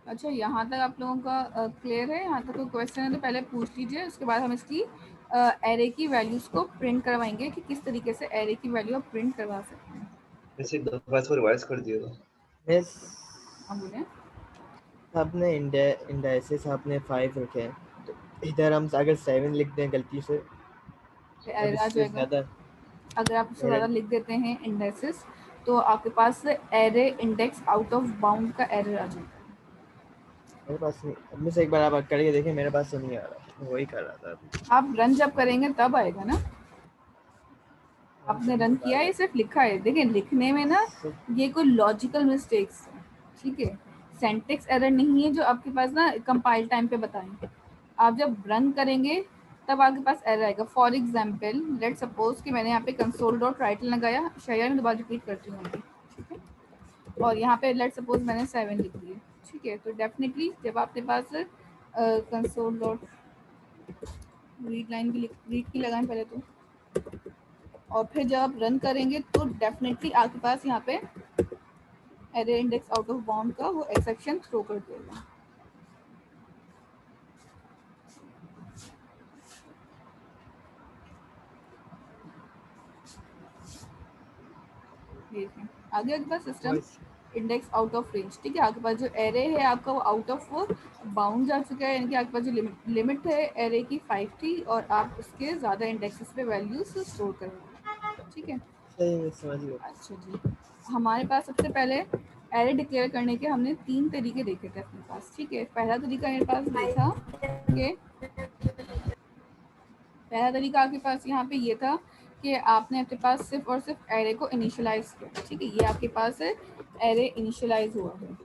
अच्छा, यहाँ तक आप लोगों का क्लियर है? यहाँ तक कोई क्वेश्चन है तो पहले पूछ लीजिए, उसके बाद हम इसकी एरे की वैल्यूज़ को प्रिंट करवाएंगे कि किस तरीके से एरे की वैल्यू आप प्रिंट करवा सकते हैं। वैसे एक दफा इसको रिवाइज कर दिएगा। मिस हाँ बोलें। आपने इंडाइसेस आपने 5 रखे हैं, तो इधर हम अगर 7 लिख दें गलती से फिर अब एरर आ इससे जाएगा। ज़्यादा अगर आप उससे ज़्यादा एरर लिख देते हैं इंडेक्सेस, तो आपके पास array index out of bound का एरर आ जाएगा। मेरे पास नहीं। अब मैं से एक बार आप करके देखें, मेरे पास तो नहीं आ रहा, मैं वही कर रहा था अभी। आप रन जब करेंगे तब आएगा ना। आपने करने रन के किया बाद है, सिर्फ लिखा है। देखिए लिखने में ना ये कोई लॉजिकल मिस्टेक्स है, ठीक है, सेंटेक्स एरर नहीं है जो आपके पास ना कंपाइल टाइम पे बताएंगे। आप जब रन करेंगे तब आपके पास एरर आएगा। फॉर एग्जाम्पल लेट सपोज कि मैंने यहाँ पे कंसोल डॉट राइटल लगाया, शायद मैं दोबारा रिपीट करती हूँ अभी, ठीक है, और यहाँ पे लेट सपोज मैंने 7 लिख दिए, ठीक है, तो डेफिनेटली जब आपके पास कंसोल डॉट रीड लाइन की रीड की लगाएं पहले तो, और फिर जब आप रन करेंगे तो डेफिनेटली आपके पास यहाँ पे array index out of bound का वो एक्सेप्शन थ्रो कर देगा। देखिए आगे आपके पास system index out of range, ठीक है, आपके पास जो एरे है आपका वो आउट ऑफ बाउंड जा चुका है, यानी कि आपके पास जो लिमिट है एरे की 5 थी और आप उसके ज़्यादा इंडेक्सेस पे वैल्यूज स्टोर करेंगे, ठीक है। सही है, समझ गया। अच्छा जी, हमारे पास सबसे पहले एरे डिक्लेयर करने के हमने 3 तरीके देखे थे अपने पास, ठीक है। पहला तरीका मेरे पास ये था कि पहला तरीका आपके पास यहाँ पे ये था कि आपने अपने पास सिर्फ और सिर्फ एरे को इनिशियलाइज किया, ठीक है, ये आपके पास एरे इनिशियलाइज हुआ है।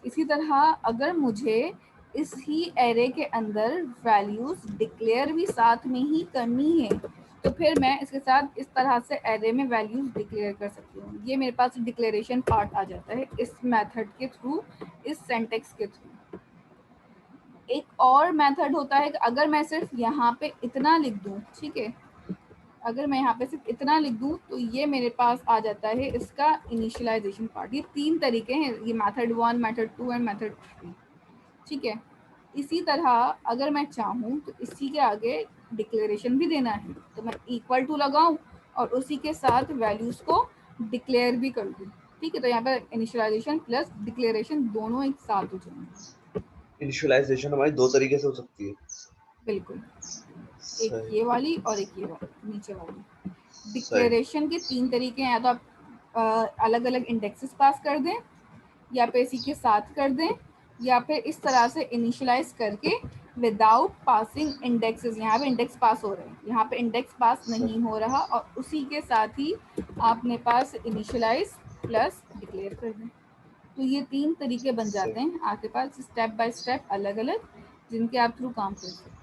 इसी तरह अगर मुझे इस ही एरे के अंदर वैल्यूज डिक्लेयर भी साथ में ही करनी है तो फिर मैं इसके साथ इस तरह से एरे में वैल्यूज डिक्लेयर कर सकती हूँ। ये मेरे पास डिक्लेरेशन पार्ट आ जाता है इस मेथड के थ्रू, इस सेंटेक्स के थ्रू। एक और मेथड होता है कि अगर मैं सिर्फ यहाँ पे इतना लिख दूँ, ठीक है, अगर मैं यहाँ पे सिर्फ इतना लिख दूँ तो ये मेरे पास आ जाता है इसका इनिशियलाइजेशन पार्ट। ये 3 तरीके हैं, ये मेथड 1, मेथड 2 एंड मेथड 3, ठीक है। इसी तरह अगर मैं चाहूँ तो इसी के आगे डिक्लेरेशन भी देना है तो मैं इक्वल टू लगाऊं और उसी के साथ वैल्यूज को डिक्लेयर भी कर दूं, ठीक है। तो यहाँ पर इनिशियलाइजेशन प्लस डिक्लेरेशन दोनों एक साथ हो जाएंगे। इनिशियलाइजेशन हमारी दो तरीके से हो सकती है। बिल्कुल, एक सही ये वाली और एक ये वाली नीचे वाली। सही। डिक्लेरेशन के 3 तरीके हैं, या तो आप अलग अलग इंडेक्सेस पास कर दें, या फिर इसी के साथ कर दें, या फिर इस तरह से इनिशियलाइज करके विदाउट पासिंग इंडेक्सेस। यहाँ पे इंडेक्स पास हो रहे हैं, यहाँ पे इंडेक्स पास सही नहीं हो रहा और उसी के साथ ही आपने पास इनिशियलाइज प्लस डिक्लेयर कर दें। तो ये 3 तरीके बन सही। जाते हैं आपके पास स्टेप बाय स्टेप अलग अलग, जिनके आप थ्रू काम कर सकते हैं।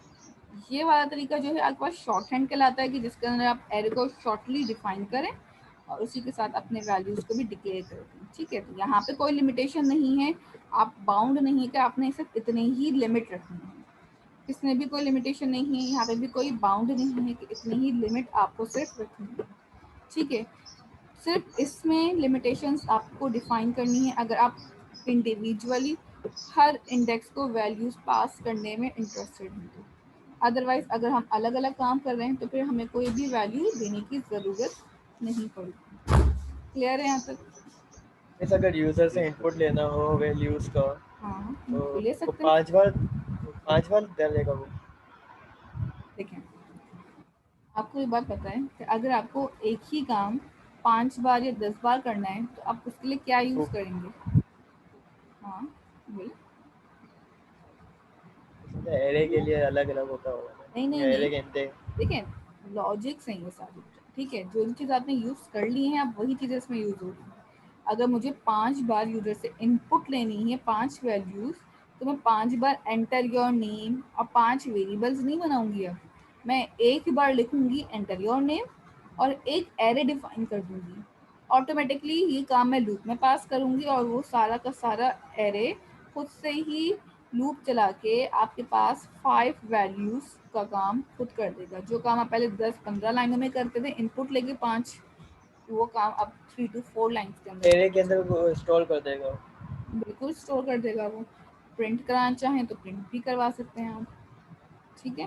ये वाला तरीका जो है आपके पास शॉर्ट हैंड कहलाता है कि जिसके अंदर आप एरे को शॉर्टली डिफाइन करें और उसी के साथ अपने वैल्यूज को भी डिक्लेयर कर दें, ठीक है। तो यहाँ पे कोई लिमिटेशन नहीं है, आप बाउंड नहीं है कि आपने सिर्फ इतने ही लिमिट रखनी है, इसमें भी कोई लिमिटेशन नहीं है, यहाँ पे भी कोई बाउंड नहीं है कि इतनी ही लिमिट आपको सिर्फ रखनी है, ठीक है। सिर्फ इसमें लिमिटेशंस आपको डिफाइन करनी है अगर आप इंडिविजुअली हर इंडेक्स को वैल्यूज पास करने में इंटरेस्टेड हैं तो। अदरवाइज अगर हम अलग अलग काम कर रहे हैं तो फिर हमें कोई भी वैल्यू देने की ज़रूरत नहीं पड़ेगी। क्लियर है यहाँ तक? इस अगर यूजर से इनपुट लेना हो वैल्यूज का हाँ तो बिल्कुल ले वो सकते हैं। 5 बार डालेगा वो। देखें आपको ये बात पता है कि अगर आपको एक ही काम 5 बार या 10 बार करना है तो आप उसके लिए क्या यूज़ करेंगे? हाँ बोले। एरे के लिए अलग अलग होता होगा नहीं ना, नहीं नहीं, एरे के इंडेक्स। देखें लॉजिक सही है सारी, ठीक है, जो चीज़ आपने यूज़ कर ली है आप वही चीज़ें इसमें यूज़ होगी। अगर मुझे 5 बार यूजर से इनपुट लेनी है 5 वैल्यूज, तो मैं 5 बार एंटर योर नेम और 5 वेरिएबल्स नहीं बनाऊंगी। अब मैं एक बार लिखूंगी एंटर योर नेम और एक एरे डिफाइन कर दूंगी। ऑटोमेटिकली ये काम मैं लूप में पास करूंगी और वो सारा का सारा एरे खुद से ही लूप चला के आपके पास 5 वैल्यूज का काम खुद कर देगा। जो काम आप पहले 10-15 लाइनों में करते थे इनपुट लेके 5, वो काम अब 3 to 4 लाइन्स के अंदर एरे कर के अंदर सकते वो इंस्टॉल कर देगा। हैं। बिल्कुल स्टोर कर देगा वो। प्रिंट कराना चाहें तो प्रिंट भी करवा सकते हैं आप, ठीक है।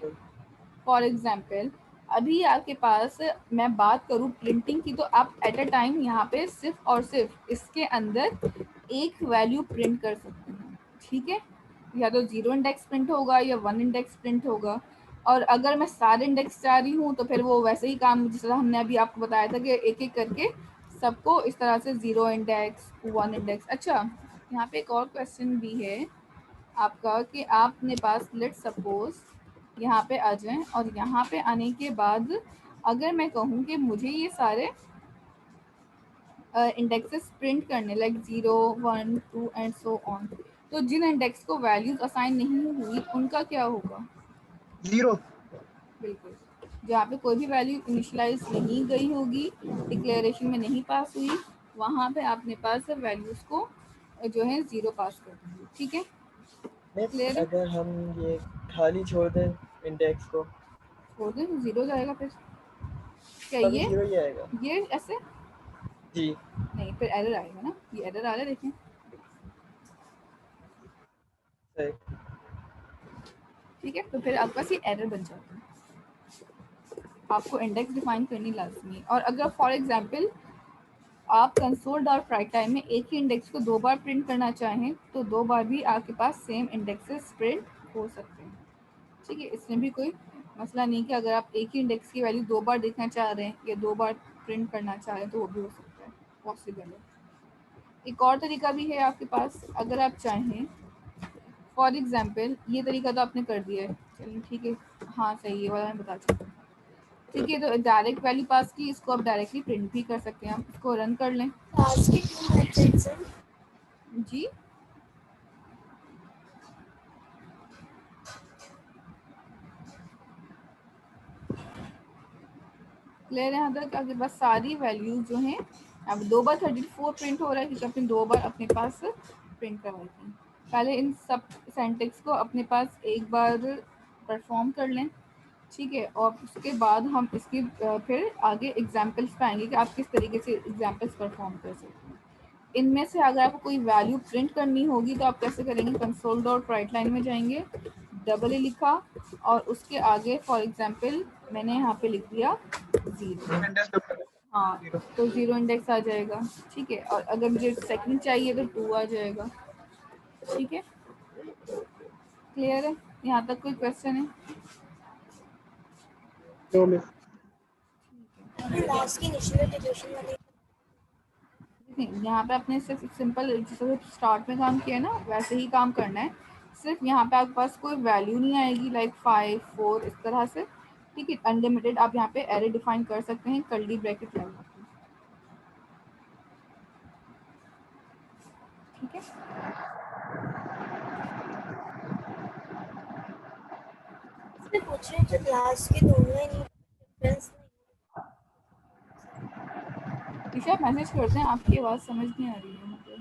फॉर एग्जाम्पल अभी आपके पास मैं बात करूँ प्रिंटिंग की, तो आप एट अ टाइम यहाँ पे सिर्फ और सिर्फ इसके अंदर एक वैल्यू प्रिंट कर सकते हैं, ठीक है। या तो 0 इंडेक्स प्रिंट होगा या 1 इंडेक्स प्रिंट होगा। और अगर मैं सारे इंडेक्स चाह रही हूँ तो फिर वो वैसे ही काम जिस तरह हमने अभी आपको बताया था कि एक एक करके सबको इस तरह से 0 इंडेक्स 1 इंडेक्स। अच्छा, यहाँ पे एक और क्वेश्चन भी है आपका कि आपने पास लेट सपोज यहाँ पे आ जाएं और यहाँ पे आने के बाद अगर मैं कहूँ कि मुझे ये सारे इंडेक्सेस प्रिंट करने लाइक 0 1 2 एंड सो ऑन, तो जिन इंडेक्स को वैल्यूज असाइन नहीं हुई उनका क्या होगा? 0। बिल्कुल, जहाँ पे कोई भी वैल्यू इनिशियलाइज नहीं गई होगी, डिक्लेरेशन में नहीं पास हुई, वहाँ पे आपने पास वैल्यूज को जो है 0 पास कर देंगे, ठीक है। मिस क्लियर है? अगर हम ये खाली छोड़ दें इंडेक्स को छोड़ दें तो 0 जाएगा फिर क्या तभी 0 ही आएगा। ये ऐसे जी नहीं, फिर एरर आएगा ना, ये एरर आ रहा है देखें, सही। ठीक है। तो फिर आपके पास ये एरर बन जाता है, आपको इंडेक्स डिफाइन करनी लाजमी है। और अगर फॉर एग्जांपल आप कंसोल डॉट राइट टाइम में एक ही इंडेक्स को 2 बार प्रिंट करना चाहें तो 2 बार भी आपके पास सेम इंडेक्सेस प्रिंट हो सकते हैं, ठीक है। इसमें भी कोई मसला नहीं कि अगर आप एक ही इंडेक्स की वैल्यू 2 बार देखना चाह रहे हैं या 2 बार प्रिंट करना चाह रहे हैं तो वो भी हो सकता है, पॉसिबल है। एक और तरीका भी है आपके पास, अगर आप चाहें फॉर एग्जाम्पल ये तरीका तो आपने कर दिया है, चलिए ठीक है, हाँ सही है वाला मैं बता चुका हूँ, ठीक है। तो डायरेक्ट वैल्यू पास की, इसको आप डायरेक्टली प्रिंट भी कर सकते हैं, आप इसको रन कर लें जी। क्लियर है यहाँ तक? आपके पास सारी वैल्यूज जो हैं, अब 2 बार 34 प्रिंट हो रहा है क्योंकि आपने 2 बार अपने पास प्रिंट करवाई थी। पहले इन सब सेंटेक्स को अपने पास एक बार परफॉर्म कर लें, ठीक है। और उसके बाद हम इसकी फिर आगे एग्जाम्पल्स पे आएंगे कि आप किस तरीके से एग्जाम्पल्स परफॉर्म कर सकते हैं। इनमें से अगर आपको कोई वैल्यू प्रिंट करनी होगी तो आप कैसे करेंगे? कंसोल डॉट राइट लाइन में जाएंगे, डबल ए लिखा और उसके आगे फॉर एग्जांपल मैंने यहाँ पे लिख दिया 0, हाँ तो 0 इंडेक्स आ जाएगा, ठीक है। और अगर मुझे सेकंड चाहिए तो 2 आ जाएगा, ठीक है। क्लियर है? यहाँ तक कोई क्वेश्चन है? No miss. लास्ट की इनिशियलाइजेशन वाली नहीं, यहाँ पे आपने सिर्फ सिंपल जैसे स्टार्ट में काम किया है ना वैसे ही काम करना है। सिर्फ यहाँ पे आपके पास कोई वैल्यू नहीं आएगी लाइक 5 4 इस तरह से, ठीक है। अनलिमिटेड आप यहाँ पे एरे डिफाइन कर सकते हैं कर्ली ब्रैकेट लगा के, ठीक है। इसमें पूछ रहे हैं जो क्लास के दोनों ही डिफरेंस ईशा आप मैसेज करते हैं, आपकी आवाज़ समझ नहीं आ रही है मुझे।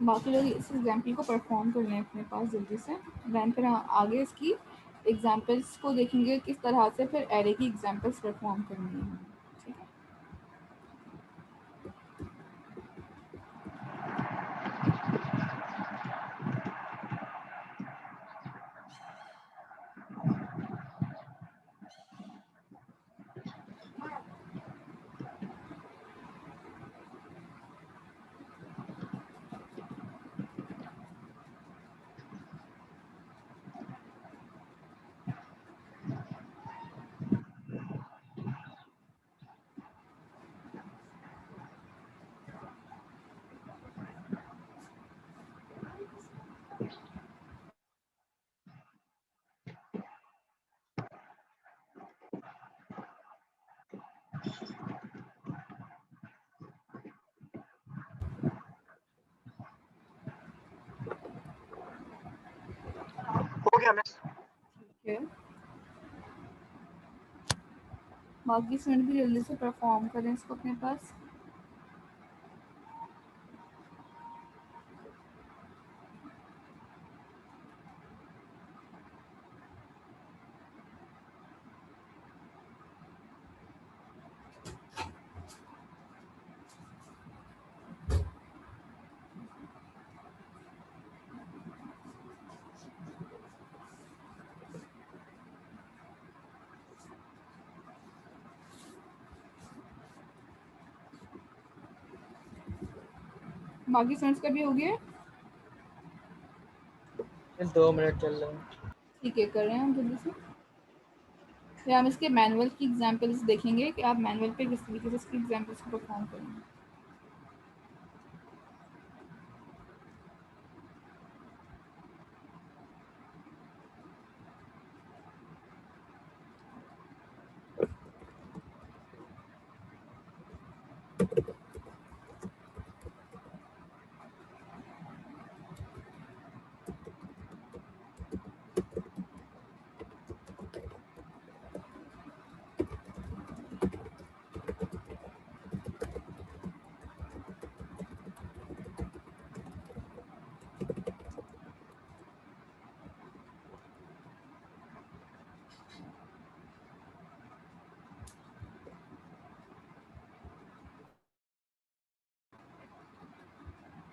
बाकी लोग इस एग्जाम्पल को परफॉर्म कर लें अपने पास जल्दी से, दैन फिर आगे इसकी एग्जाम्पल्स को देखेंगे किस तरह से फिर एरे की एग्जाम्पल्स परफॉर्म करनी है, ठीक है। हो गया मिस। ठीक है, बाकी स्टूडेंट भी जल्दी से परफॉर्म करें इसको अपने पास। बाकी स्टूडेंट्स का भी हो गया? 2 मिनट चल रहे हैं। ठीक है, कर रहे हैं हम जल्दी से। फिर हम इसके मैनुअल की एग्जांपल्स देखेंगे कि आप मैनुअल पे किस तरीके से इसकी एग्जांपल्स को परफॉर्म करेंगे।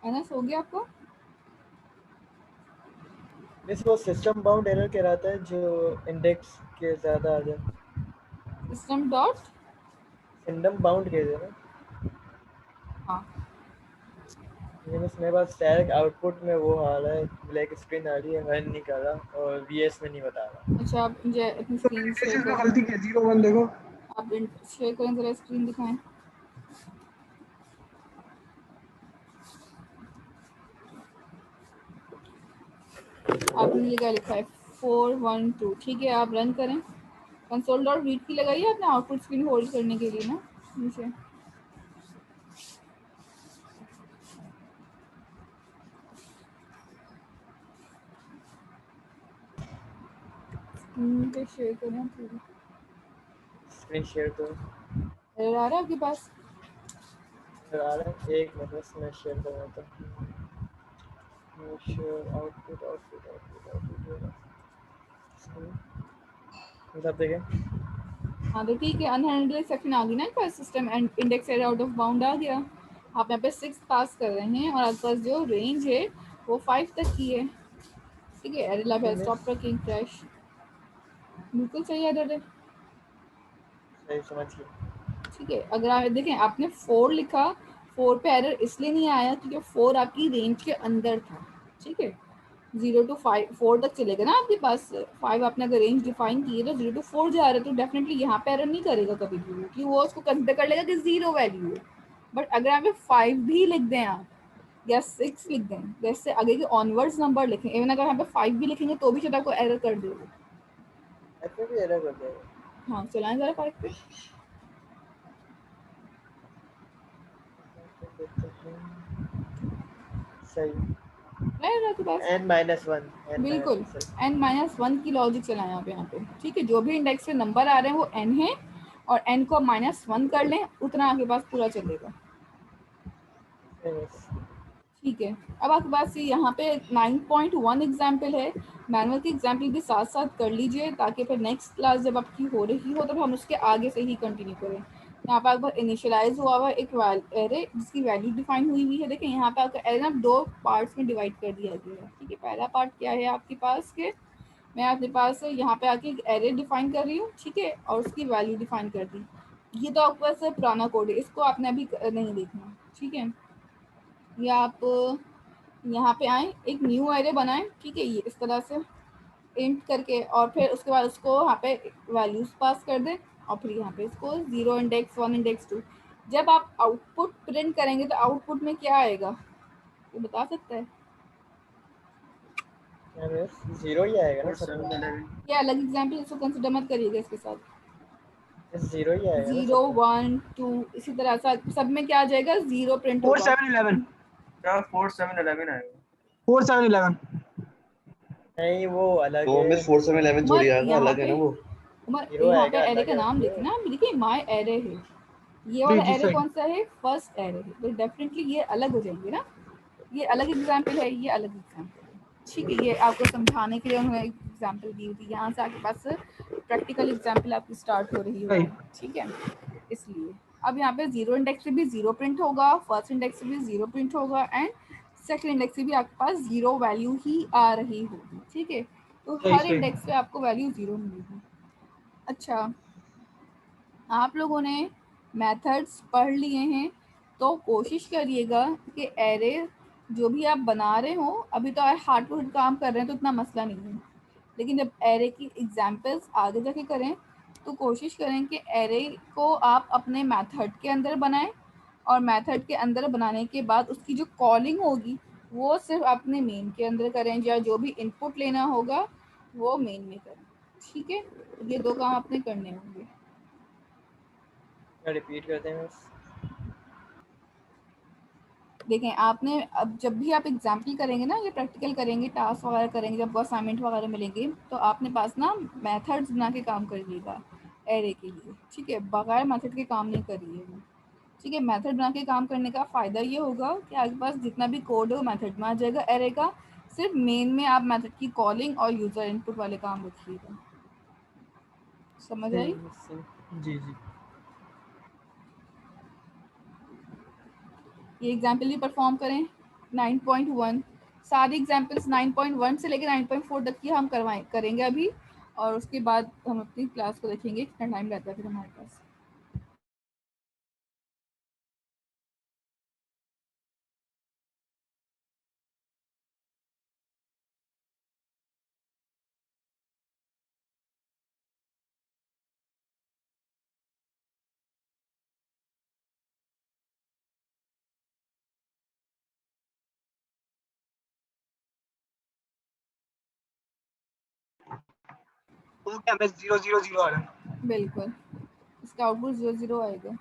अनस हो गया आपको? मिस वो सिस्टम बाउंड एरर कहलाता है जो इंडेक्स के ज़्यादा आ जाए। सिस्टम डॉट सिस्टम बाउंड कहते हैं ना। हाँ, ये मिस मेरे पास डायरेक्ट आउटपुट में वो आ रहा है, ब्लैक स्क्रीन आ रही है, रन नहीं कर रहा और वीएस में नहीं बता रहा। अच्छा आप मुझे अपनी तो स्क्रीन शेयर इंडेक्सेस में करें। गलती की 0 1 देखो। आप शेयर करें, जरा स्क्रीन दिखाएं। आपने ये क्या लिखा है? 4 1 2। ठीक है, आप रन करें। कंसोल डॉट रीड की लगाइए आपने आउटपुट स्क्रीन होल्ड करने के लिए ना नीचे। स्क्रीन पे शेयर करें पूरी। स्क्रीन शेयर तो एरर आ रहा है आपके पास? आ रहा है, एक मिनट बस मैं शेयर कर देता हूँ। Share output output output output सब देखें। हाँ तो ठीक है, अनहैंडल एक्सेप्शन आ गई ना आपके पास, system and index error out of bound आ गया। आप यहाँ पे 6 पास कर रहे हैं और आपके पास जो रेंज है वो 5 तक की है। ठीक है, error lab stop working crash, बिल्कुल सही एरर है। सही समझ गया। ठीक है, अगर आप देखें आपने 4 लिखा, 4 पे एरर इसलिए नहीं आया क्योंकि 4 आपकी रेंज के अंदर था। ठीक है, 0 to 5 4 तक चलेगा ना आपके पास। 5 आपने अगर रेंज डिफाइन की है तो 0 to 4 जा रहा है, तो डेफिनेटली यहाँ पे एरर नहीं करेगा कभी भी, क्योंकि वो उसको कंसिडर कर लेगा कि 0 वैल्यू है। बट अगर यहाँ पे 5 भी लिख दें आप या 6 लिख दें, जैसे आगे के ऑनवर्ड्स नंबर लिखें, इवन अगर यहाँ पे 5 भी लिखेंगे तो भी शायद आपको एरर कर देगा। ऐसे भी एरर कर देगा। हाँ चलाएं जरा 5 पे। सही एरर आपके पास n-1 बिल्कुल n-1 की लॉजिक चलाएं आप यहाँ पे। ठीक है, जो भी इंडेक्स पे नंबर आ रहे हैं वो n है और n को -1 कर लें, उतना आपके पास पूरा चलेगा। ठीक है, अब आपके पास यहाँ पे 9.1 एग्जाम्पल है। मैनुअल की एग्जाम्पल भी साथ साथ कर लीजिए ताकि फिर नेक्स्ट क्लास जब आपकी हो रही हो तो हम उसके आगे से ही कंटिन्यू करें। यहाँ पे आपका इनिशियलाइज हुआ हुआ एक एरे जिसकी वैल्यू डिफाइन हुई है। देखिए यहाँ पे आपका एरे ना 2 पार्ट्स में डिवाइड कर दिया गया है। ठीक है, पहला पार्ट क्या है आपके पास के, मैं आपके पास यहाँ पे आके एक एरे डिफाइन कर रही हूँ। ठीक है, और उसकी वैल्यू डिफाइन कर दी। ये तो आपके पास पुराना कोड है, इसको आपने अभी नहीं देखना। ठीक है, या आप यहाँ पे आए, एक न्यू एरे बनाएं। ठीक है, ये इस तरह से इंट करके, और फिर उसके बाद उसको यहाँ पे वैल्यूज पास कर दें और फिर यहाँ पे इसको 0 इंडेक्स 1 इंडेक्स 2। जब आप आउटपुट प्रिंट करेंगे तो आउटपुट में क्या आएगा, ये बता सकता है? जीरो ही आएगा ना सब में। ये अलग एग्जाम्पल, इसको कंसिडर मत करिएगा इसके साथ। जीरो ही आएगा ना 0 1 2 इसी तरह सब में क्या आ जाएगा, 0 प्रिंट 4 होगा। 7 11 क्या 4 7 11 आएगा? 4 7 11 नहीं वो अलग तो है। मिस 4 7 11 थोड़ी उमर आएगा, यहाँ अलग है ना पे, वो। उमर जीरो यहाँ पे आएगा, एरे अलग का है नाम उसके। देखिए ना, देखिए माय एरे है। ये जी वाला जी एरे सही। कौन सा है, फर्स्ट एरे है, तो डेफिनेटली ये अलग हो जाएंगे ना। ये अलग एग्जाम्पल है, ये अलग एग्जाम्पल है। ठीक है, ये आपको समझाने के लिए उन्होंने एग्जाम्पल दी थी। यहाँ से आपके पास प्रैक्टिकल एग्जाम्पल आपकी स्टार्ट हो रही सही। होगी। ठीक है, इसलिए अब यहाँ पे 0 इंडेक्स से भी 0 प्रिंट होगा, फर्स्ट इंडेक्स से भी 0 प्रिंट होगा एंड सेकंड इंडेक्स से भी आपके पास 0 वैल्यू ही आ रही होगी। ठीक है, तो सही हर सही। इंडेक्स पे आपको वैल्यू 0 मिलेगी। अच्छा, आप लोगों ने मेथड्स पढ़ लिए हैं, तो कोशिश करिएगा कि एरे जो भी आप बना रहे हो, अभी तो हार्ड टू हार्ड काम कर रहे हैं तो इतना मसला नहीं है, लेकिन जब एरे की एग्जांपल्स आगे जाके करें तो कोशिश करें कि एरे को आप अपने मेथड के अंदर बनाएं, और मेथड के अंदर बनाने के बाद उसकी जो कॉलिंग होगी वो सिर्फ अपने मेन के अंदर करें, या जो भी इनपुट लेना होगा वो मेन में करें। ठीक है, ये दो काम आपने करने होंगे। रिपीट करते हैं बस। देखें, आपने अब जब भी आप एग्जाम्पल करेंगे ना, ये प्रैक्टिकल करेंगे, टास्क वगैरह करेंगे, जब असाइनमेंट वगैरह मिलेंगे तो आपने पास ना मेथड्स बना के काम करिएगा एरे के लिए। ठीक है, बगैर मेथड के काम नहीं करिएगा। ठीक है, मेथड बना के काम करने का फ़ायदा ये होगा कि आपके पास जितना भी कोड हो मेथड में आ जाएगा एरे का, सिर्फ मेन में आप मेथड की कॉलिंग और यूज़र इनपुट वाले काम रखिएगा। समझ आई? जी जी। ये एग्जाम्पल भी परफॉर्म करें 9.1, सारी एग्जाम्पल्स 9.1 से लेकर 9.4 तक की हम करेंगे अभी, और उसके बाद हम अपनी क्लास को देखेंगे कितना टाइम रहता है फिर हमारे पास। वो क्या मैं 000 आ रहा है। बिल्कुल, इसका आउटपुट 0 आएगा।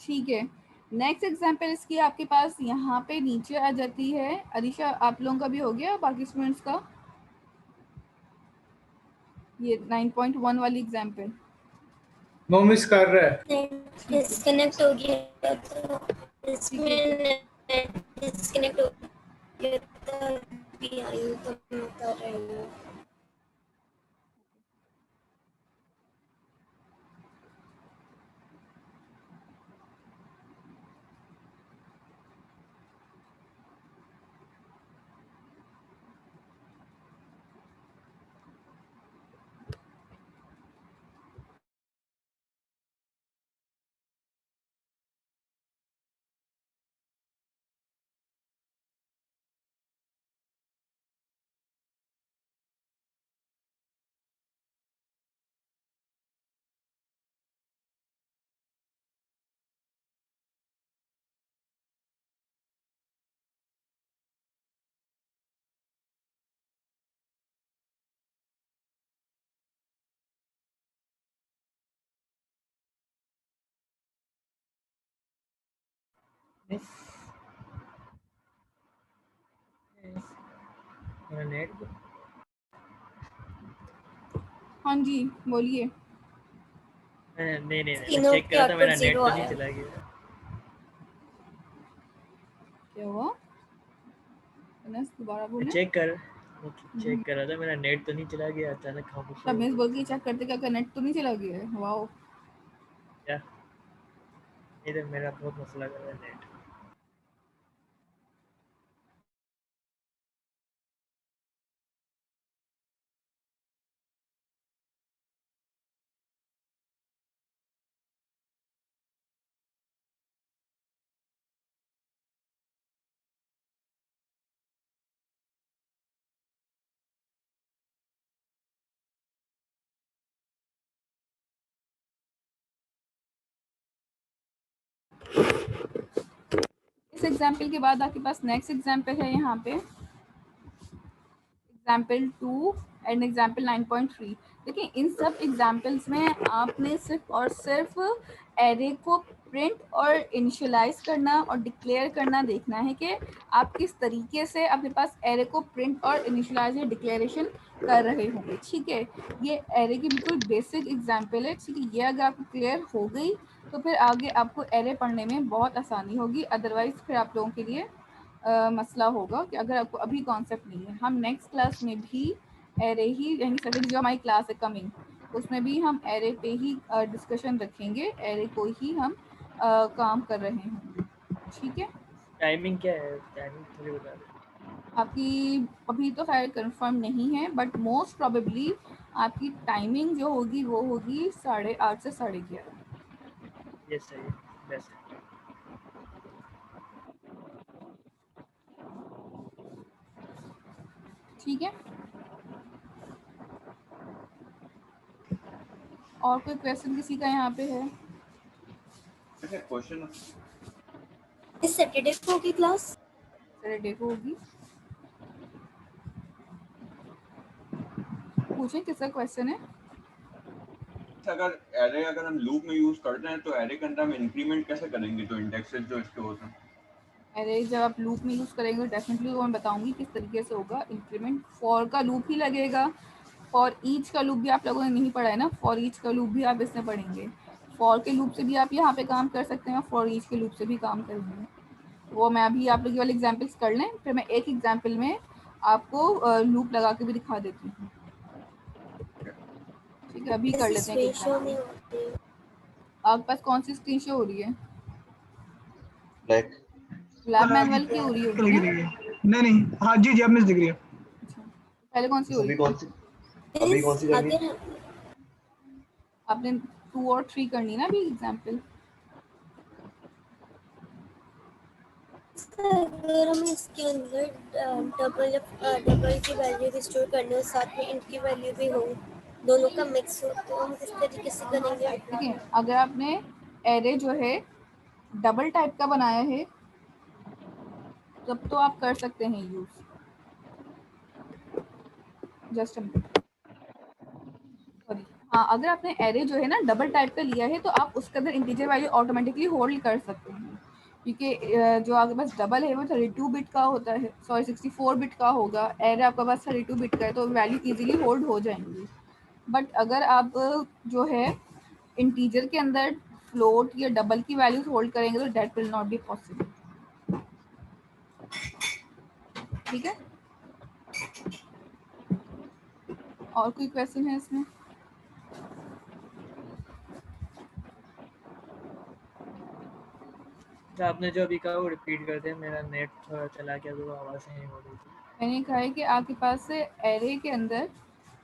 ठीक है, नेक्स्ट एग्जाम्पल इसकी आपके पास यहाँ पे नीचे आ जाती है। अरीशा, आप लोगों का भी हो गया, बाकी स्टूडेंट्स का? ये 9.1 वाली एग्जाम्पल नो मिस कर रहा है। नेट डिस्कनेक्ट हो गया तो इसमें नेट डिस्कनेक्ट हो गया तभी आई हूँ, तो मैं कर रही हूँ। नेट हाँ जी, बोलिए। नहीं नहीं इसकी मैं नोट चेक के कर रहा था, मेरा आउटपुट नेट 0 तो नहीं आया। चला गया। क्या हुआ? दोबारा बोले। चेक कर रहा था, मेरा नेट तो नहीं चला गया, अचानक खामोश हो तमीज गया। बोल के चेक करते क्या कनेक्ट तो नहीं चला गया है? वाओ, क्या इधर मेरा बहुत मसला कर रहा है नेट। इस एग्जाम्पल के बाद आपके पास नेक्स्ट एग्जाम्पल है यहाँ पे, एग्जाम्पल 2 एंड एग्जाम्पल 9.3। देखिए, इन सब एग्जाम्पल्स में आपने सिर्फ और सिर्फ एरे को प्रिंट और इनिशियलाइज करना और डिक्लेयर करना देखना है कि आप किस तरीके से अपने पास एरे को प्रिंट और इनिशियलाइज या डिक्लेरेशन कर रहे होंगे। ठीक है, ये एरे की बिल्कुल बेसिक एग्जाम्पल है। ठीक है, ये अगर आपको क्लियर हो गई तो फिर आगे आपको एरे पढ़ने में बहुत आसानी होगी, अदरवाइज फिर आप लोगों के लिए मसला होगा कि अगर आपको अभी कॉन्सेप्ट नहीं है। हम नेक्स्ट क्लास में भी एरे ही, यानी सेकंड जो हमारी क्लास है कमिंग, उसमें भी हम एरे पे ही डिस्कशन रखेंगे, एरे को ही हम काम कर रहे होंगे। ठीक है, टाइमिंग क्या है? टाइमिंग थोड़ी बता दो। आपकी अभी तो खैर कंफर्म नहीं है, बट मोस्ट प्रोबेबली आपकी टाइमिंग जो होगी वो होगी 8:30 से 11:30। ये सही है, बेस्ट। ठीक है, और कोई क्वेश्चन किसी का यहाँ पे है? अच्छा क्वेश्चन इस सैटरडे को होगी क्लास? सैटरडे को होगी। पूछें किसका क्वेश्चन है? अगर हम लूप में यूज करते हैं तो एरे के अंदर हम इंक्रीमेंट कैसे करेंगे तो इंडेक्सेस जो इसके होते हैं? अरे जब आप लूप में यूज़ करेंगे तो डेफिनेटली वो मैं बताऊंगी किस तरीके से होगा। इंक्रीमेंट फॉर का लूप ही लगेगा, फॉर ईच का लूप भी आप लोगों ने नहीं पढ़ा है ना, फॉर ईच का लूप भी आप इसमें पढ़ेंगे। फॉर के लूप से भी आप यहाँ पे काम कर सकते हैं, फॉर ईच के लूप से भी काम करेंगे। वो मैं अभी आप लोग ये वाले एग्जाम्पल्स कर लें, फिर मैं एक एग्जाम्पल में आपको लूप लगा के भी दिखा देती हूँ। ठीक है, अभी कर लेते हैं एक स्क्रीन नहीं एग्जाम्पल। होती है। आपके पास कौन सी स्क्रीन शो हो रही है? ब्लैक। लैब मैनुअल की हो रही दिख होगी ना? रही है। नहीं हाँ जी अब मिस दिख रही है। अच्छा, पहले कौन सी हो रही अभी थी? कौन सी अभी कौन सी करनी है? अगर आपने 2 और 3 करनी ना अभी एग्जाम्पल। अगर हम इसके अंदर डबल की वैल्यू भी स्टोर करने और साथ में इंट की वैल्यू भी हो, दोनों का मिक्स हो, तो हम किस तरीके से करेंगे? देखिए, अगर आपने एरे जो है डबल टाइप का बनाया है तब तो आप कर सकते हैं यूज। जस्ट सॉरी, हाँ, अगर आपने एरे जो है ना डबल टाइप का लिया है तो आप उसके अंदर इंटीजर वैल्यू ऑटोमेटिकली होल्ड कर सकते हैं, क्योंकि जो आपके पास डबल है वो 32 बिट का होता है, सॉरी 64 बिट का होगा। एरे आपके पास 32 बिट का है तो वैल्यू इजीली होल्ड हो जाएंगी। बट अगर आप जो है इंटीजर के अंदर फ्लोट या डबल की वैल्यूज होल्ड करेंगे तो that will not be possible. ठीक है, और कोई क्वेश्चन है इसमें? तो आपने जो अभी कहा वो रिपीट कर दें, मेरा नेट थोड़ा चला गया तो आवाज़ नहीं हो रही थी। मैंने कहा है कि आपके पास से एरे के अंदर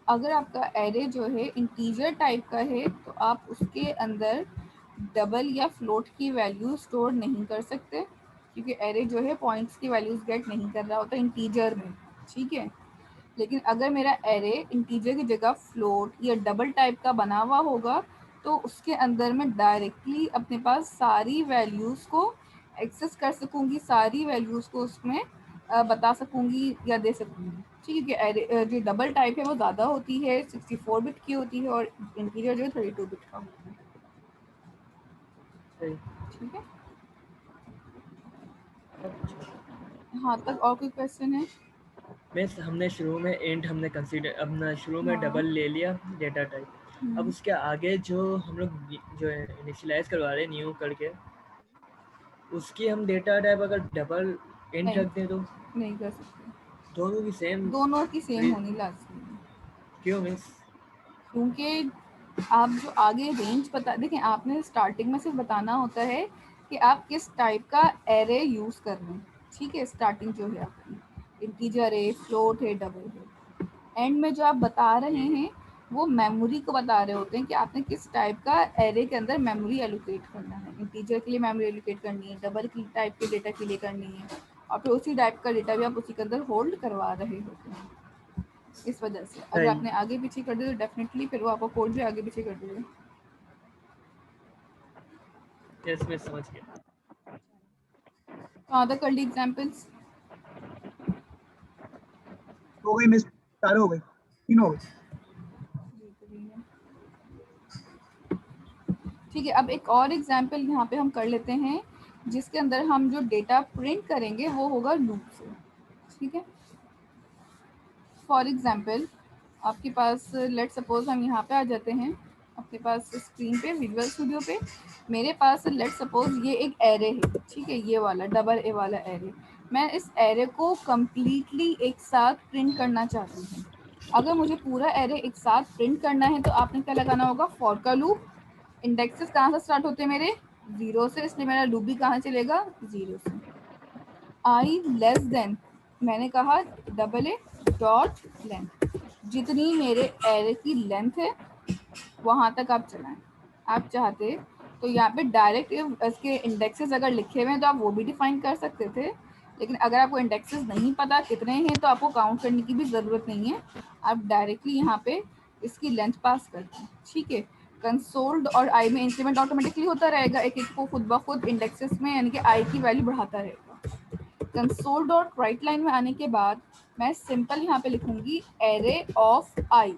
अगर आपका एरे जो है इंटीजर टाइप का है तो आप उसके अंदर डबल या फ्लोट की वैल्यू स्टोर नहीं कर सकते, क्योंकि एरे जो है पॉइंट्स की वैल्यूज गेट नहीं कर रहा होता इंटीजर में। ठीक है, लेकिन अगर मेरा एरे इंटीजर की जगह फ्लोट या डबल टाइप का बना हुआ होगा तो उसके अंदर मैं डायरेक्टली अपने पास सारी वैल्यूज़ को एक्सेस कर सकूंगी, सारी वैल्यूज़ को उसमें बता सकूंगी या दे सकूंगी। ठीक है, एरे जो डबल टाइप है वो ज़्यादा होती है, 64 बिट की होती है, और इंटीजर जो है 32 बिट का होता है। सही। ठीक है, अच्छा, यहाँ तक और कोई क्वेश्चन है? मीन्स हमने शुरू में इंट हमने कंसीडर, अपना शुरू में हाँ। डबल ले लिया डेटा टाइप। अब उसके आगे जो हम लोग जो इनिशियलाइज करवा रहे हैं न्यू करके, उसकी हम डेटा टाइप अगर डबल इंट नहीं, रख दें तो नहीं कर सकते, दोनों की सेम। दोनों की सेम होनी लाजमी है। क्यों मीन्स? क्योंकि आप जो आगे रेंज बता, देखें आपने स्टार्टिंग में सिर्फ बताना होता है कि आप किस टाइप का एरे यूज़ कर रहे हैं। ठीक है, स्टार्टिंग जो है आपकी इंटीजर है, फ्लोट है, डबल है। एंड में जो आप बता रहे हैं वो मेमोरी को बता रहे होते हैं कि आपने किस टाइप का एरे के अंदर मेमोरी एलोकेट करना है। इंटीजर के लिए मेमोरी एलोकेट करनी है, डबल की टाइप के डेटा के लिए करनी है, और फिर उसी टाइप का डेटा भी आप उसी के अंदर होल्ड करवा रहे होते हैं। इस वजह से अगर आपने आगे पीछे कर दिया तो डेफिनेटली फिर वो आपका कोड भी आगे पीछे कर देगा। यस मैं समझ गया। कहाँ तक कर ली एग्जाम्पल्स? हो गई मिस, 4 हो गई, 3 हो गई। ठीक है, अब एक और एग्जाम्पल यहाँ पे हम कर लेते हैं जिसके अंदर हम जो डेटा प्रिंट करेंगे वो होगा लूप से। ठीक है, फॉर एग्जाम्पल आपके पास लेट सपोज हम यहाँ पे आ जाते हैं अपने पास स्क्रीन पे विजुअल स्टूडियो पे। मेरे पास लेट सपोज ये एक एरे है, ठीक है, ये वाला डबल ए वाला एरे। मैं इस एरे को कम्प्लीटली एक साथ प्रिंट करना चाहती हूँ। अगर मुझे पूरा एरे एक साथ प्रिंट करना है तो आपने क्या लगाना होगा? फॉर का लूप। इंडेक्सेस कहाँ से स्टार्ट होते हैं मेरे? 0 से, इसलिए मेरा लूप भी कहाँ चलेगा? 0 से। आई लेस देन, मैंने कहा डबल ए डॉट लेंथ, जितनी मेरे एरे की लेंथ है वहां तक आप चलाएं। आप चाहते तो यहाँ पे डायरेक्ट इसके इंडेक्सेस अगर लिखे हुए हैं तो आप वो भी डिफाइन कर सकते थे, लेकिन अगर आपको इंडेक्सेस नहीं पता कितने हैं तो आपको काउंट करने की भी ज़रूरत नहीं है, आप डायरेक्टली यहाँ पे इसकी लेंथ पास करते हैं। ठीक है, कंसोल्ड और आई में इंक्रीमेंट ऑटोमेटिकली होता रहेगा, एक एक को खुद ब खुद इंडेक्सेस में यानी कि आई की वैल्यू बढ़ाता रहेगा। कंसोल डॉट राइट लाइन में आने के बाद मैं सिंपल यहाँ पे लिखूंगी एरे ऑफ आई।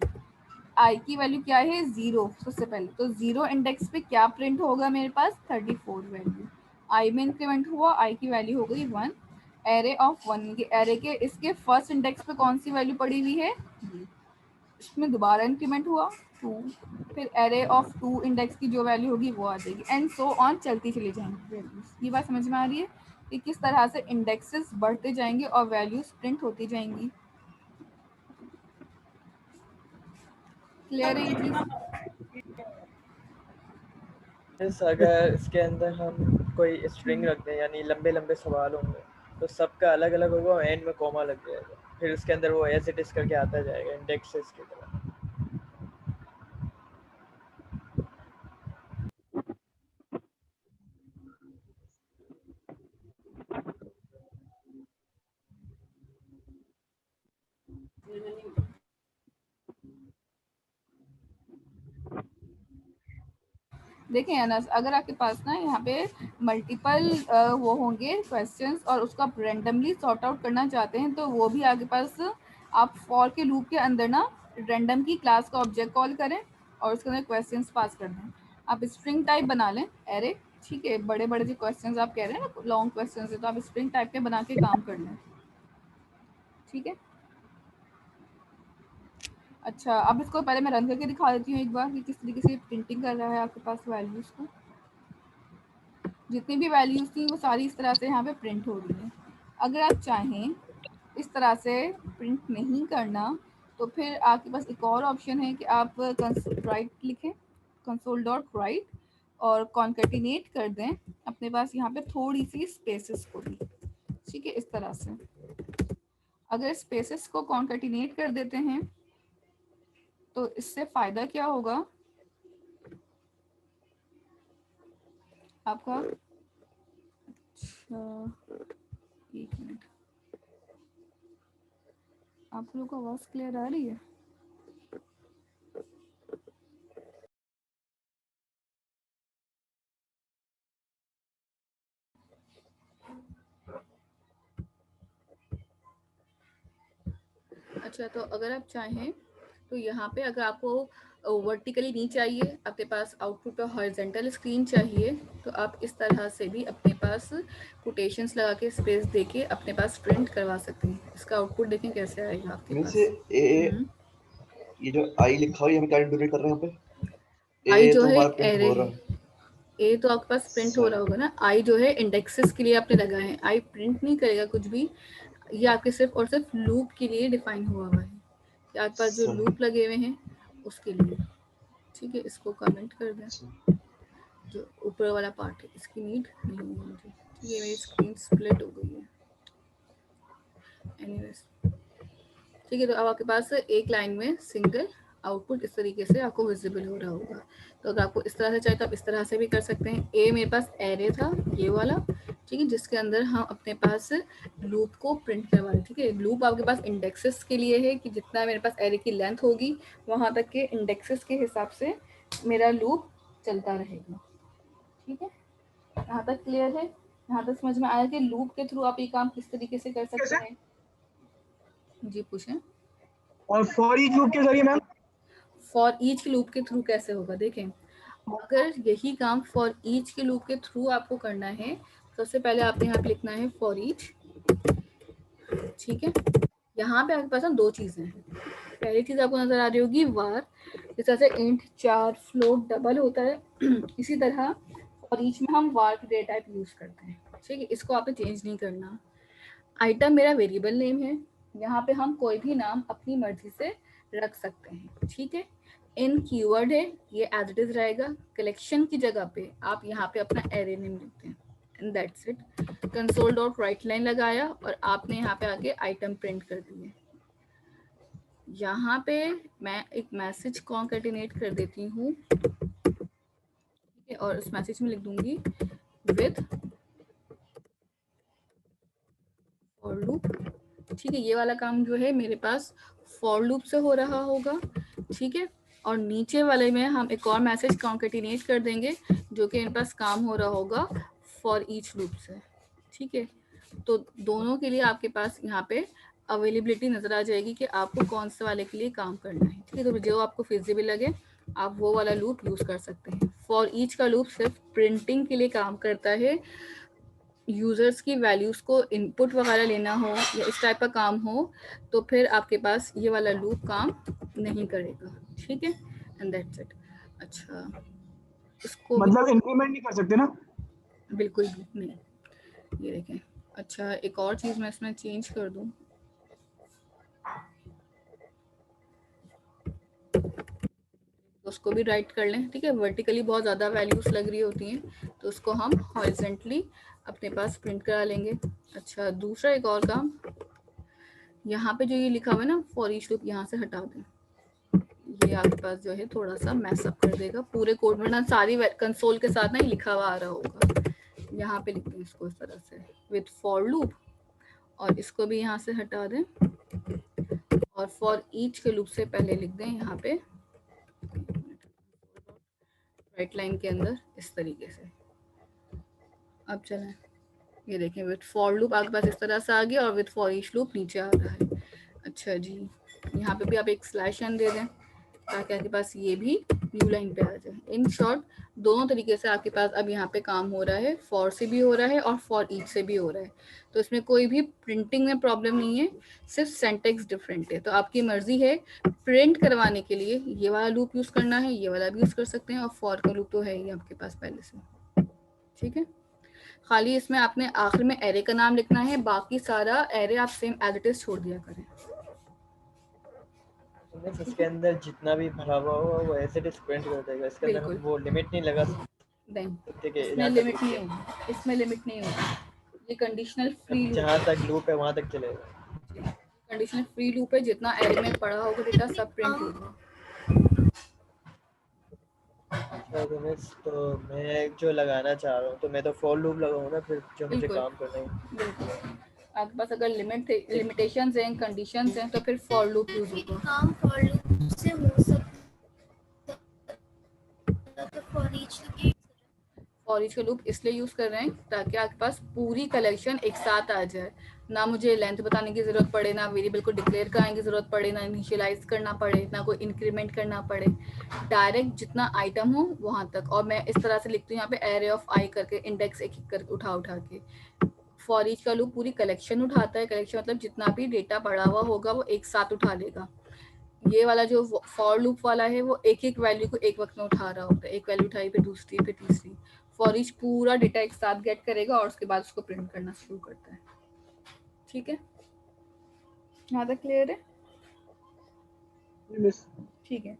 आई की वैल्यू क्या है 0, सबसे पहले तो 0 इंडेक्स पे क्या प्रिंट होगा मेरे पास 34 वैल्यू। आई में इंक्रीमेंट हुआ, आई की वैल्यू हो गई 1। एरे ऑफ 1, एरे के इसके फर्स्ट इंडेक्स पे कौन सी वैल्यू पड़ी हुई है, इसमें दोबारा इंक्रीमेंट हुआ 2, फिर एरे ऑफ 2 इंडेक्स की जो वैल्यू होगी वो आ जाएगी, एंड सो ऑन चलती चली जाएंगी वैल्यूज। ये बात समझ में आ रही है कि किस तरह से इंडेक्सेस बढ़ते जाएंगे और वैल्यूज प्रिंट होती जाएंगी। क्लियर है ये चीज? अगर इसके अंदर हम कोई स्ट्रिंग रख दें यानी लंबे लंबे सवाल होंगे तो सबका अलग अलग होगा और एंड में कॉमा लग जाएगा, फिर उसके अंदर वो एज इट इज करके आता जाएगा इंडेक्सेस की तरह। देखें अनस, अगर आपके पास ना यहाँ पे मल्टीपल वो होंगे क्वेश्चंस और उसको आप रेंडमली सॉर्ट आउट करना चाहते हैं तो वो भी आपके पास आप फॉर के लूप के अंदर ना रैंडम की क्लास का ऑब्जेक्ट कॉल करें और उसके अंदर क्वेश्चंस पास कर दें। आप स्ट्रिंग टाइप बना लें एरे, ठीक है, बड़े बड़े जो क्वेश्चंस आप कह रहे हैं ना लॉन्ग क्वेश्चंस है तो आप स्ट्रिंग टाइप के बना के काम कर लें। ठीक है, अच्छा अब इसको पहले मैं रन करके दिखा देती हूँ एक बार कि किस तरीके से प्रिंटिंग कर रहा है आपके पास वैल्यूज़ को। जितनी भी वैल्यूज़ थी वो सारी इस तरह से यहाँ पे प्रिंट हो रही है। अगर आप चाहें इस तरह से प्रिंट नहीं करना तो फिर आपके पास एक और ऑप्शन है कि आप राइट लिखें कंसोल डॉट राइट और कॉन्केटिनेट कर दें अपने पास यहाँ पे थोड़ी सी स्पेसेस को भी। ठीक है, इस तरह से अगर स्पेसेस को कॉन्केटिनेट कर देते हैं तो इससे फ़ायदा क्या होगा आपका। अच्छा एक मिनट, आप लोगों को आवाज़ क्लियर आ रही है? अच्छा, तो अगर आप चाहें तो यहाँ पे अगर आपको वर्टिकली नहीं चाहिए, आपके पास आउटपुट पे हॉरिजॉन्टल स्क्रीन चाहिए तो आप इस तरह से भी अपने पास कोटेशंस लगा के स्पेस देके अपने पास प्रिंट करवा सकते हैं। इसका आउटपुट देखें कैसे आएगा आपके में पास। से ये जो आई लिखा हुआ है हमें क्या इंडिकेट कर रहे हैं यहाँ पे? आई ए जो तो है हमारा प्रिंट एरे हो रहा है, है। ए तो आपके पास प्रिंट हो रहा होगा ना, आई जो है इंडेक्सेस के लिए आपने लगा है, आई प्रिंट नहीं करेगा कुछ भी, ये आपके सिर्फ और सिर्फ लूप के लिए डिफाइन हुआ है कि आपके पास जो लूप लगे हुए हैं उसके लिए। ठीक है, इसको कमेंट कर दें, जो ऊपर वाला पार्ट है इसकी नीड नहीं होगी मुझे। ठीक है, मेरी स्क्रीन स्प्लिट हो गई है। एनीवेज, ठीक है, तो अब आपके पास एक लाइन में सिंगल आउटपुट इस तरीके से आपको विजिबल हो रहा होगा। तो अगर आपको इस तरह से चाहिए तो आप इस तरह से भी कर सकते हैं। ए मेरे पास एरे था ये वाला, ठीक है, जिसके अंदर हम अपने पास लूप को प्रिंट करवा रहे। ठीक है, लूप आपके पास इंडेक्सेस के लिए है कि जितना मेरे पास एरे की लेंथ होगी वहाँ तक के इंडेक्सेस के हिसाब से मेरा लूप चलता रहेगा। ठीक है, यहाँ तक क्लियर है? यहाँ तक समझ में आया कि लूप के थ्रू आप ये काम किस तरीके से कर सकते हैं? जी पूछें। और फॉर ईच लूप के जरिए मैम? फॉर ईच के लूप के थ्रू कैसे होगा, देखें अगर यही काम फॉर ईच के लूप के थ्रू आपको करना है तो सबसे पहले आपने यहाँ पे लिखना है फॉर ईच। ठीक है, यहाँ पे आपके पास ना दो चीजें हैं। पहली चीज आपको नजर आ रही होगी वार, जिस तरह से इंट चार फ्लोट डबल होता है इसी तरह फॉर ईच में हम वार की डेटा टाइप यूज करते हैं। ठीक है, इसको आपने चेंज नहीं करना। आइटम मेरा वेरिएबल नेम है, यहाँ पे हम कोई भी नाम अपनी मर्जी से रख सकते हैं। ठीक है, इन कीवर्ड है, ये एज इट इज रहेगा। कलेक्शन की जगह पे आप यहाँ पे अपना एरे नेम लिखते हैं। And that's it. Console dot right line लगाया और आपने यहाँ पे आके आइटम प्रिंट कर दिए। यहाँ पे मैं एक मैसेज कॉन्कैटिनेट कर देती हूँ, और उस मैसेज में लिख दूंगी विद फॉर लूप। ठीक है, ये वाला काम जो है मेरे पास फॉर लूप से हो रहा होगा। ठीक है, और नीचे वाले में हम एक और मैसेज कॉन्कैटिनेट कर देंगे जो कि मेरे पास काम हो रहा होगा फॉर ईच लूप से। ठीक है, तो दोनों के लिए आपके पास यहाँ पे अवेलेबिलिटी नजर आ जाएगी कि आपको कौन से वाले के लिए काम करना है। ठीक है, तो जो आपको फिजिबल लगे आप वो वाला लूप यूज कर सकते हैं। फॉर ईच का लूप सिर्फ प्रिंटिंग के लिए काम करता है। यूजर्स की वैल्यूज को इनपुट वगैरह लेना हो या इस टाइप का काम हो तो फिर आपके पास ये वाला लूप काम नहीं करेगा। ठीक है, एंड दैट्स इट। अच्छा, इसको मतलब इंक्रीमेंट नहीं कर सकते ना? बिल्कुल भी नहीं, ये देखें। अच्छा, एक और चीज मैं इसमें चेंज कर दूं, तो उसको भी राइट कर लें। ठीक है, वर्टिकली बहुत ज़्यादा वैल्यूज लग रही होती हैं तो उसको हम हॉरिजॉन्टली अपने पास प्रिंट करा लेंगे। अच्छा, दूसरा एक और काम, यहाँ पे जो ये लिखा हुआ है ना फॉर ईच लूप, यहाँ से हटा दें। ये आपके पास जो है थोड़ा सा मैसअप कर देगा पूरे कोड में ना, सारी कंसोल के साथ ना ही लिखा हुआ आ रहा होगा। यहाँ पे लिखते हैं इसको इस तरह से विद फॉर लूप, और इसको भी यहाँ से हटा दें और फॉर ईच के लूप से पहले लिख दें यहाँ पे राइट लाइन के अंदर इस तरीके से। अब चलें, ये देखें विद फॉर लूप आपके पास इस तरह से आ गया और विद फॉर ईच लूप नीचे आ रहा है। अच्छा जी, यहाँ पे भी आप एक स्लैश एन दे दें ताकि आपके पास ये भी न्यू लाइन पे आ जाए। इन शॉर्ट दोनों तरीके से आपके पास अब यहाँ पे काम हो रहा है, फॉर से भी हो रहा है और फॉर ईच से भी हो रहा है। तो इसमें कोई भी प्रिंटिंग में प्रॉब्लम नहीं है, सिर्फ सिंटैक्स डिफरेंट है। तो आपकी मर्जी है, प्रिंट करवाने के लिए ये वाला लूप यूज़ करना है, ये वाला भी यूज़ कर सकते हैं, और फॉर का लूप तो है ही आपके पास पहले से। ठीक है, खाली इसमें आपने आखिर में एरे का नाम लिखना है, बाकी सारा एरे आप सेम एज इट इज छोड़ दिया करें। इसके अंदर जितना भी भरा हुआ होगा वो ऐसे इट इज प्रिंट कर देगा। इसके अंदर बिल्कुल। वो लिमिट नहीं लगा नहीं, सकते कि इसमें यहाँ लिमिट तक नहीं होगी, इसमें लिमिट नहीं होगी। ये कंडीशनल फ्री लूप, जहाँ तक लूप है वहाँ तक चलेगा। कंडीशनल फ्री लूप है, जितना एरे में पड़ा होगा डेटा सब प्रिंट होगा। तो मैं जो लगाना चाह रहा हूँ तो मैं तो फॉर लूप लगाऊँ ना, फिर जो मुझे बिल्कुल। काम करना है। बिल्कुल, आपके पास अगर लिमिटेशंस हैं, कंडीशंस हैं, तो फिर फॉर लूप यूज होगा। काम फॉर लूप से हो सकता है, तो फॉर ईच की फॉर ईच का लूप इसलिए यूज कर रहे हैं ताकि आपके पास पूरी कलेक्शन एक साथ आ जाए, ना मुझे लेंथ बताने की जरूरत पड़े, ना वेरिएबल को डिक्लेयर कराने की जरूरत पड़े, ना इनिशियलाइज करना पड़े, ना कोई इंक्रीमेंट करना पड़े। डायरेक्ट जितना आइटम हो वहां तक। और मैं इस तरह से लिखती हूँ यहाँ पे एरे ऑफ आई करके, इंडेक्स एक एक करके उठा के। फॉर ईच का लूप पूरी कलेक्शन उठाता है, कलेक्शन मतलब जितना भी डेटा पड़ा हुआ होगा वो एक साथ उठा लेगा। ये वाला जो फॉर लूप वाला है वो एक एक वैल्यू को एक वक्त में उठा रहा होता है, एक वैल्यू उठाई फिर दूसरी फिर तीसरी। फॉर ईच पूरा डेटा एक साथ गेट करेगा और उसके बाद उसको प्रिंट करना शुरू करता है। ठीक है, यहाँ तक क्लियर है? ठीक है,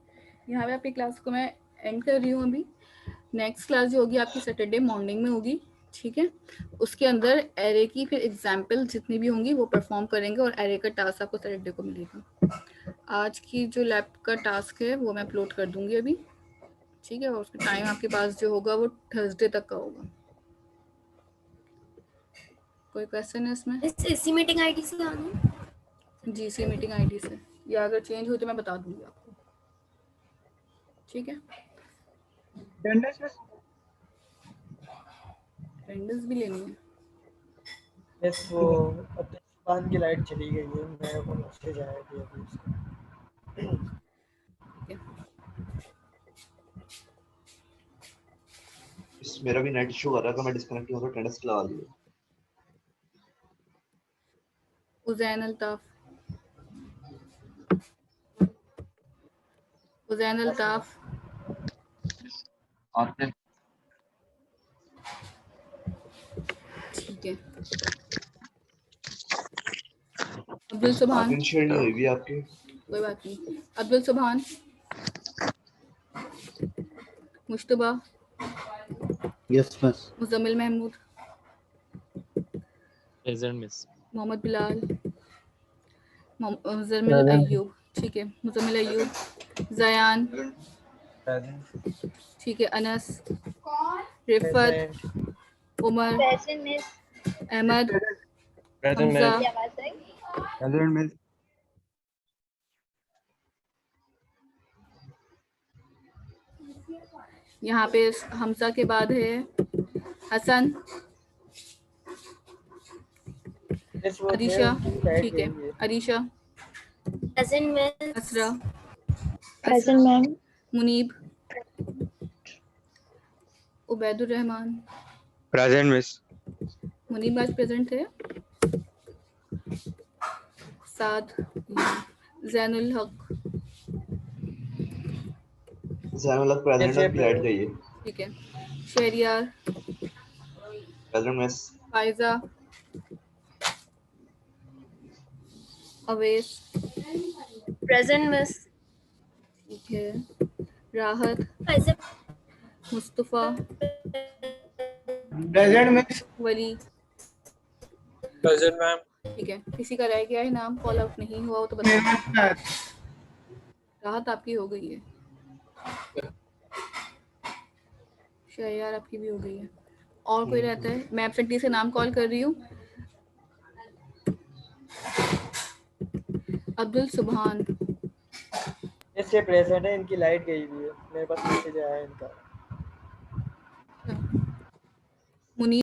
यहाँ पे आपकी क्लास को मैं एंड कर रही हूँ अभी। नेक्स्ट क्लास जो होगी आपकी सैटरडे मॉर्निंग में होगी। ठीक है, उसके अंदर एरे की फिर एग्जाम्पल जितनी भी होंगी वो परफॉर्म करेंगे और एरे का टास्क आपको सैटरडे को मिलेगा। आज की जो लैब का टास्क है वो मैं अपलोड कर दूंगी अभी। ठीक है, और उसका टाइम आपके पास जो होगा वो थर्सडे तक का होगा। कोई क्वेश्चन है इसमें? इसी मीटिंग आईडी से आना है। जी, सी मीटिंग आईडी से, या अगर चेंज हो तो मैं बता दूंगी आपको। ठीक है, अटेंडेंस अटेंडेंस भी लेनी है। बस वो अब तो दुकान की लाइट चली गई है, मैं अब उससे जाएगी अभी उसको। मेरा भी नेट इशू कर रहा था, मैं डिस्कनेक्ट हो रहा, अटेंडेंस लगा ली। उज़ैन अल्ताफ, उज़ैन अल्ताफ, आपने ठीक है। अब्दुल सुभान, स्क्रीन शेयर नहीं हुई भी आपकी। कोई बात नहीं। अब्दुल सुभान, मुश्तबा, यस बस। Muzammil Mahmood, present miss. मोहम्मद बिलाल, मुजम्मिल अय्यूब, ठीक है, मुजम्मिल अय्यूब, जयान, ठीक है, Anas, Rifat, Umar, present miss. Ahmed, present Hamza, क्या आवाज आई? Present miss. यहाँ पे हमजा के बाद है हसन, मिस वो थे अरीशा, उनकी लाइट ठीक है, गई है। Areesha, present miss. Asra, present ma'am. Muneeb, Ubaidur Rahman, present miss. Muneeb आज प्रेजेंट थे। साद, जैनुल हक, जैनुल हक प्रेजेंट मिस ये की लाइट गई है। ठीक है, Shahryar, present miss. Faiza, Avesh, present miss. ठीक है, Rahat, present. Mustafa, present miss. Wali, present ma'am. ठीक है, किसी का रह गया है नाम कॉल आउट नहीं हुआ हो तो मेरा बताइए। नाम राहत आपकी हो गई है, शहरियार आपकी भी हो गई है। और कोई रहता है? मैं एब्सेंटी से नाम कॉल कर रही हूँ। अब्दुल सुभान, मिस ये प्रेजेंट है, इनकी लाइट गई हुई है, मेरे पास मैसेज आया है इनका। मुनीब,